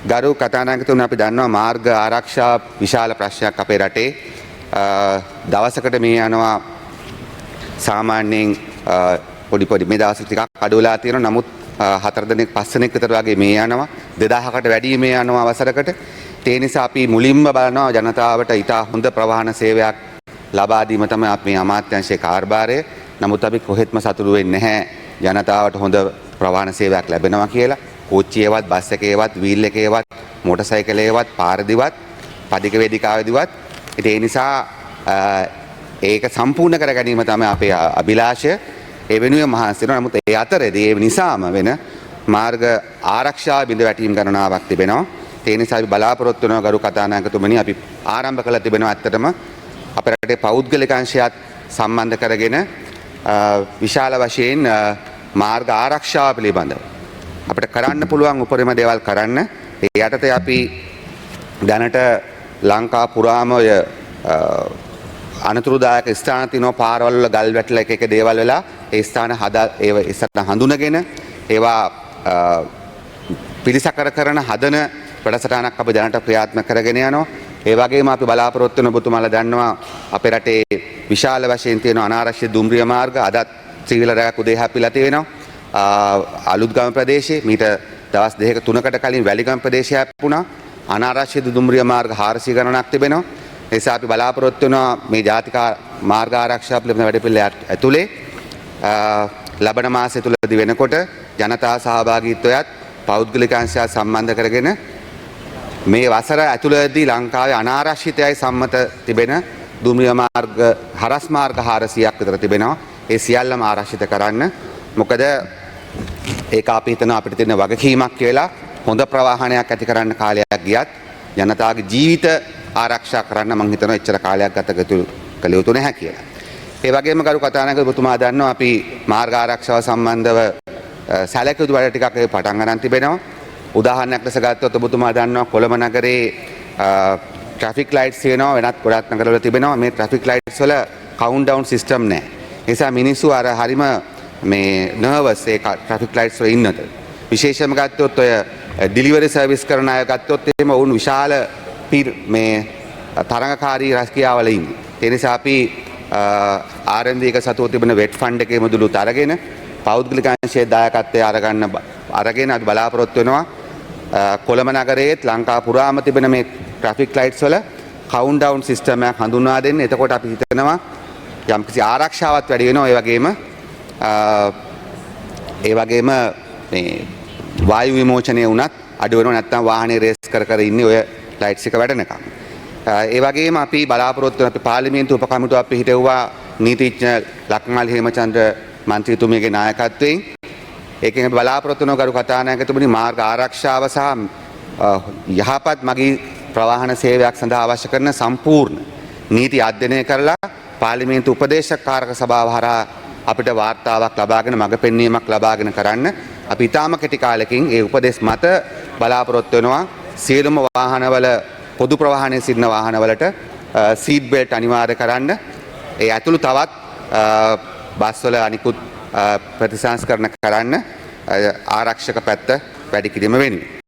ගරු කතානායකතුමනි අපි දන්නවා මාර්ග ආරක්ෂා විශාල ප්‍රශ්නයක් අපේ රටේ. දවසකට මේ යනවා සාමාන්‍යයෙන් පොඩි පොඩි මේ දවස් ටිකක් අඩු වෙලා තියෙනවා. නමුත් 4 දිනක් 5 දිනක් විතර වගේ මේ යනවා. 2000කට වැඩි මේ යනවා අවසරකට. ඒ නිසා අපි මුලින්ම බලනවා ජනතාවට ඉතා හොඳ ප්‍රවාහන සේවයක් ලබා දීම තමයි අපේ අමාත්‍යාංශයේ කාර්යභාරය. නමුත් අපි කොහෙත්ම සතුටු වෙන්නේ නැහැ ජනතාවට හොඳ ප්‍රවාහන සේවයක් ලැබෙනවා කියලා. කෝච්චියේවත් බස් එකේවත් වීල් එකේවත් මෝටර් සයිකලයේවත් පාරදිවත් පදික වේදිකාවේදිවත් ඒ නිසා ඒක සම්පූර්ණ කර ගැනීම තමයි අපේ අභිලාෂය. ඒ වෙනුවෙන් මහන්සි වෙනවා. නමුත් ඒ අතරේදී ඒ නිසාම වෙන මාර්ග ආරක්ෂා බිඳ වැටීම් ගණනාවක් තිබෙනවා. ඒ නිසා අපි බලාපොරොත්තු වෙනවා ගරු කතානායකතුමනි අපි ආරම්භ කළ තිබෙනවා ඇත්තටම අපේ රටේ පෞද්ගලික අංශයත් සම්බන්ධ කරගෙන විශාල වශයෙන් මාර්ග ආරක්ෂාව පිළිබඳව අපිට කරන්න පුළුවන් උපරිම දේවල් කරන්න. ඒ යටතේ අපි දැනට ලංකා පුරාම ඔය අනතුරුදායක ස්ථාන තියෙනවා පාරවල් වල ගල් වැටලා එක දේවල් වෙලා ඒ ස්ථාන ඒව ඉස්සරහ හඳුනගෙන ඒවා පිළිසකර කරන හදන වැඩසටහනක් අපි දැනට ක්‍රියාත්මක කරගෙන යනවා. ඒ වගේම අපි බලාපොරොත්තු වෙන ඔබතුමාලා දන්නවා අපේ රටේ විශාල වශයෙන් තියෙන අනාරක්ෂිත දුම්රිය මාර්ග අදත් ත්‍රිවිල රැයක් උදේ හැපිලා තියෙනවා. අලුත්ගම ප්‍රදේශයේ මීට දවස් 2ක 3කට කලින් වැලිගම ප්‍රදේශය හැප්පුණා. අනාරක්ෂිත දුම්රිය මාර්ග 400 ගණනක් තිබෙනවා. ඒ නිසා අපි බලාපොරොත්තු වෙනවා මේ ජාතික මාර්ග ආරක්ෂා පිළිබඳ වැඩපිළිවෙල ඇතුලේ ලබන මාසය තුලදී වෙනකොට ජනතා සහභාගීත්වයත් පෞද්ගලික අංශයත් සම්බන්ධ කරගෙන මේ වසර ඇතුළතදී ලංකාවේ අනාරක්ෂිතයයි සම්මත තිබෙන දුම්රිය මාර්ග හරස් මාර්ග 400ක් විතර තිබෙනවා. ඒ සියල්ලම ආරක්ෂිත කරන්න. මොකද ඒක අපි හිතන අපිට තියෙන වගකීමක් කියලා හොඳ ප්‍රවාහනයක් ඇති කරන්න කාලයක් ගියත් ජනතාවගේ ජීවිත ආරක්ෂා කරන්න මම හිතනවා එච්චර කාලයක් ගත කළ යුතු නැහැ කියලා. ඒ වගේම ගරු කතානායකතුමා දන්නවා අපි මාර්ග ආරක්ෂාව සම්බන්ධව සැලකිය යුතු වැඩ ටිකක් පටන් ගන්න තිබෙනවා. උදාහරණයක් ලෙස ගත්තොත් ඔබතුමා දන්නවා කොළඹ නගරේ ට්‍රැෆික් ලයිට්ස් තියෙනවා වෙනත් ගොඩක් නගරවල තිබෙනවා. මේ ට්‍රැෆික් ලයිට්ස් වල කවුන්ට් ඩවුන් සිස්ටම් නැහැ. ඒ නිසා මිනිස්සු අර හරිම මේ නර්වස් ඒ ට්‍රැෆික් ලයිට්ස් වල ඉන්නද. විශේෂයෙන්ම ගත්තොත් ඔය ඩිලිවරි සර්විස් කරන අය ගත්තොත් එහෙම වුන් විශාල මේ තරඟකාරී රැකියාවල ඉන්නේ. ඒ නිසා අපි RMD එක සතුව තිබෙන වෙට් ෆන්ඩ් එකේ මුදලුත් අරගෙන පෞද්ගලික අංශයේ දායකත්වය අරගෙන අපි බලාපොරොත්තු වෙනවා කොළඹ නගරයේත් ලංකා පුරාම තිබෙන මේ ට්‍රැෆික් ලයිට්ස් වල කවුන්ට් ඩවුන් සිස්ටම් එකක් හඳුන්වා දෙන්න. එතකොට අපි හිතනවා යම්කිසි ආරක්ෂාවක් වැඩි වෙනවා. ඒ වගේම මේ වායු විමෝචනය වුණත් අඩු වෙනවා. නැත්නම් වාහනේ රේස් කර ඉන්නේ ඔය ලයිට්ස් එක වැඩනකම්. ඒ වගේම අපි බලාපොරොත්තු වෙන අපි පාර්ලිමේන්තු උපකමිටුව අපි හිටවුවා නීතිඥ ලක්මාල් හේමචන්ද්‍ර මන්ත්‍රීතුමියගේ නායකත්වයෙන්. ඒකෙන් බලාපොරොත්තු වෙන ගරු කතානායකතුමනි මාර්ග ආරක්ෂාව සහ යහපත් මගී ප්‍රවාහන සේවයක් සඳහා අවශ්‍ය කරන සම්පූර්ණ නීති අධ්‍යයනය කරලා පාර්ලිමේන්තු උපදේශක කාරක සභාව හරහා අපිට වාර්තාවක් ලබාගෙන මඟ පෙන්වීමක් ලබාගෙන කරන්න අපි ඊටාම කෙටි කාලෙකින් ඒ උපදේශ මත බලාපොරොත්තු වෙනවා. සියලුම වාහනවල පොදු ප්‍රවාහනයේ සිටින වාහනවලට සීට් බෙල්ට් අනිවාර්ය කරන්න. ඒ ඇතුළු තවත් බස්වල අනිකුත් ප්‍රතිසංස්කරණ කරන්න ආරක්ෂක පැත්ත වැඩි කිරීම වෙනුවෙන්